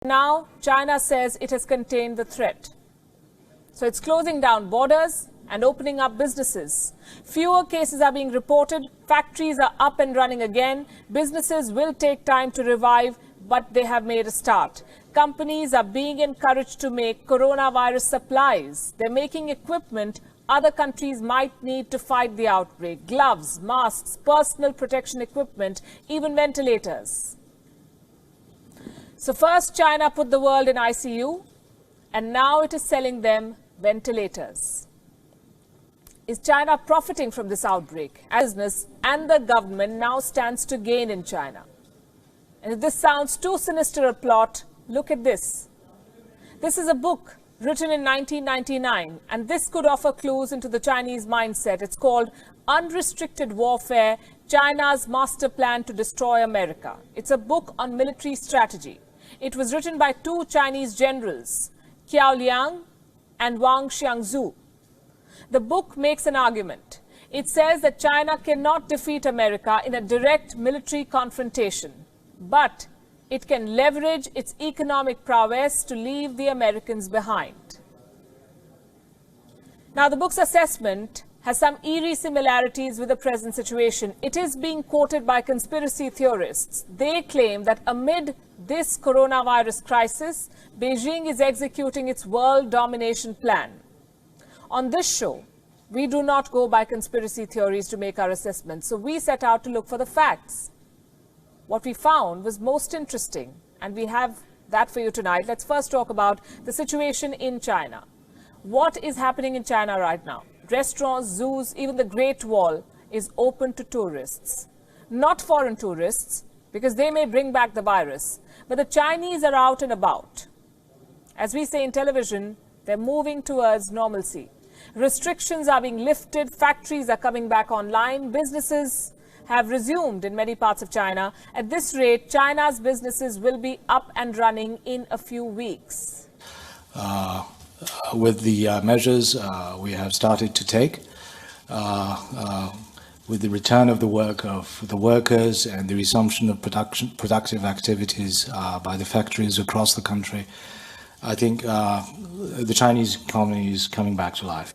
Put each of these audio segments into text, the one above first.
Now, China says it has contained the threat. So it's closing down borders and opening up businesses. Fewer cases are being reported. Factories are up and running again. Businesses will take time to revive, but they have made a start. Companies are being encouraged to make coronavirus supplies. They're making equipment other countries might need to fight the outbreak. Gloves, masks, personal protection equipment, even ventilators. So first, China put the world in ICU, and now it is selling them ventilators. Is China profiting from this outbreak? Business and the government now stands to gain in China. And if this sounds too sinister a plot, look at this. This is a book written in 1999, and this could offer clues into the Chinese mindset. It's called Unrestricted Warfare, China's Master Plan to Destroy America. It's a book on military strategy. It was written by two Chinese generals, Qiao Liang and Wang Xiangzu. The book makes an argument. It says that China cannot defeat America in a direct military confrontation, but it can leverage its economic prowess to leave the Americans behind. Now, the book's assessment has some eerie similarities with the present situation. It is being quoted by conspiracy theorists. They claim that amid this coronavirus crisis, Beijing is executing its world domination plan. On this show, we do not go by conspiracy theories to make our assessments, so we set out to look for the facts. What we found was most interesting, and we have that for you tonight. Let's first talk about the situation in China. What is happening in China right now? Restaurants, zoos, even the Great Wall is open to tourists. Not foreign tourists, because they may bring back the virus, but the Chinese are out and about. As we say in television, they're moving towards normalcy. Restrictions are being lifted, factories are coming back online, businesses have resumed in many parts of China. At this rate, China's businesses will be up and running in a few weeks. With the measures we have started to take, with the return of the work of the workers and the resumption of productive activities by the factories across the country, I think the Chinese economy is coming back to life.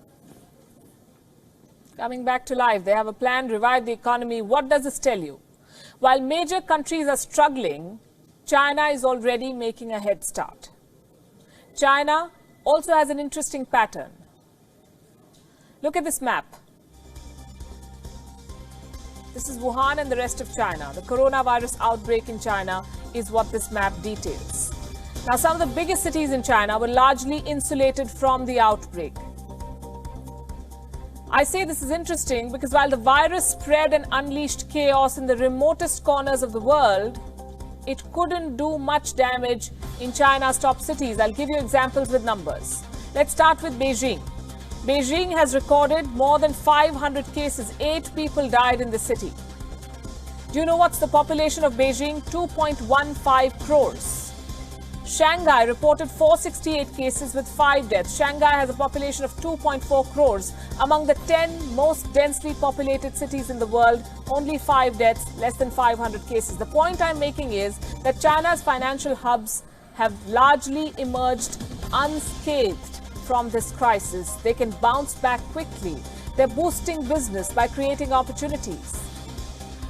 Coming back to life. They have a plan, revive the economy. What does this tell you? While major countries are struggling, China is already making a head start. China also has an interesting pattern. Look at this map. This is Wuhan and the rest of China. The coronavirus outbreak in China is what this map details. Now, some of the biggest cities in China were largely insulated from the outbreak. I say this is interesting because while the virus spread and unleashed chaos in the remotest corners of the world, it couldn't do much damage in China's top cities. I'll give you examples with numbers. Let's start with Beijing. Beijing has recorded more than 500 cases. 8 people died in the city. Do you know what's the population of Beijing? 2.15 crores. Shanghai reported 468 cases with 5 deaths. Shanghai has a population of 2.4 crores. Among the 10 most densely populated cities in the world, only 5 deaths, less than 500 cases. The point I'm making is that China's financial hubs have largely emerged unscathed from this crisis. They can bounce back quickly. They're boosting business by creating opportunities.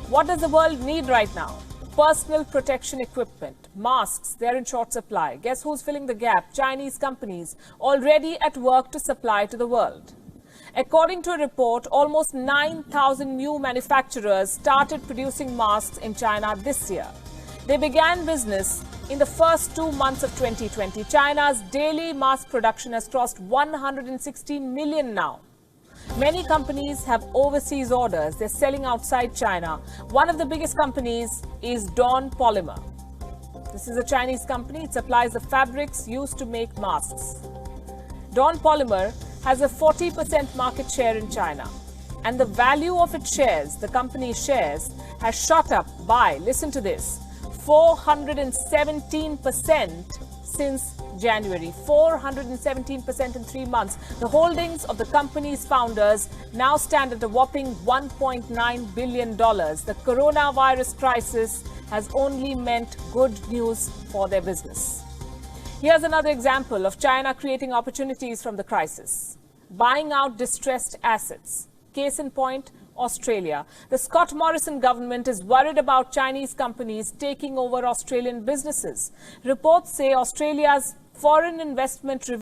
What does the world need right now? Personal protection equipment, masks, they're in short supply. Guess who's filling the gap? Chinese companies already at work to supply to the world. According to a report, almost 9,000 new manufacturers started producing masks in China this year. They began business in the first 2 months of 2020. China's daily mask production has crossed 116 million now. Many companies have overseas orders. They're selling outside China. One of the biggest companies is Dawn Polymer. This is a Chinese company. It supplies the fabrics used to make masks. Dawn Polymer has a 40% market share in China. And the value of its shares, the company's shares, has shot up by, listen to this, 417% since January. 417% in 3 months. The holdings of the company's founders now stand at a whopping $1.9 billion. The coronavirus crisis has only meant good news for their business. Here's another example of China creating opportunities from the crisis. Buying out distressed assets. Case in point, Australia. The Scott Morrison government is worried about Chinese companies taking over Australian businesses. Reports say Australia's foreign investment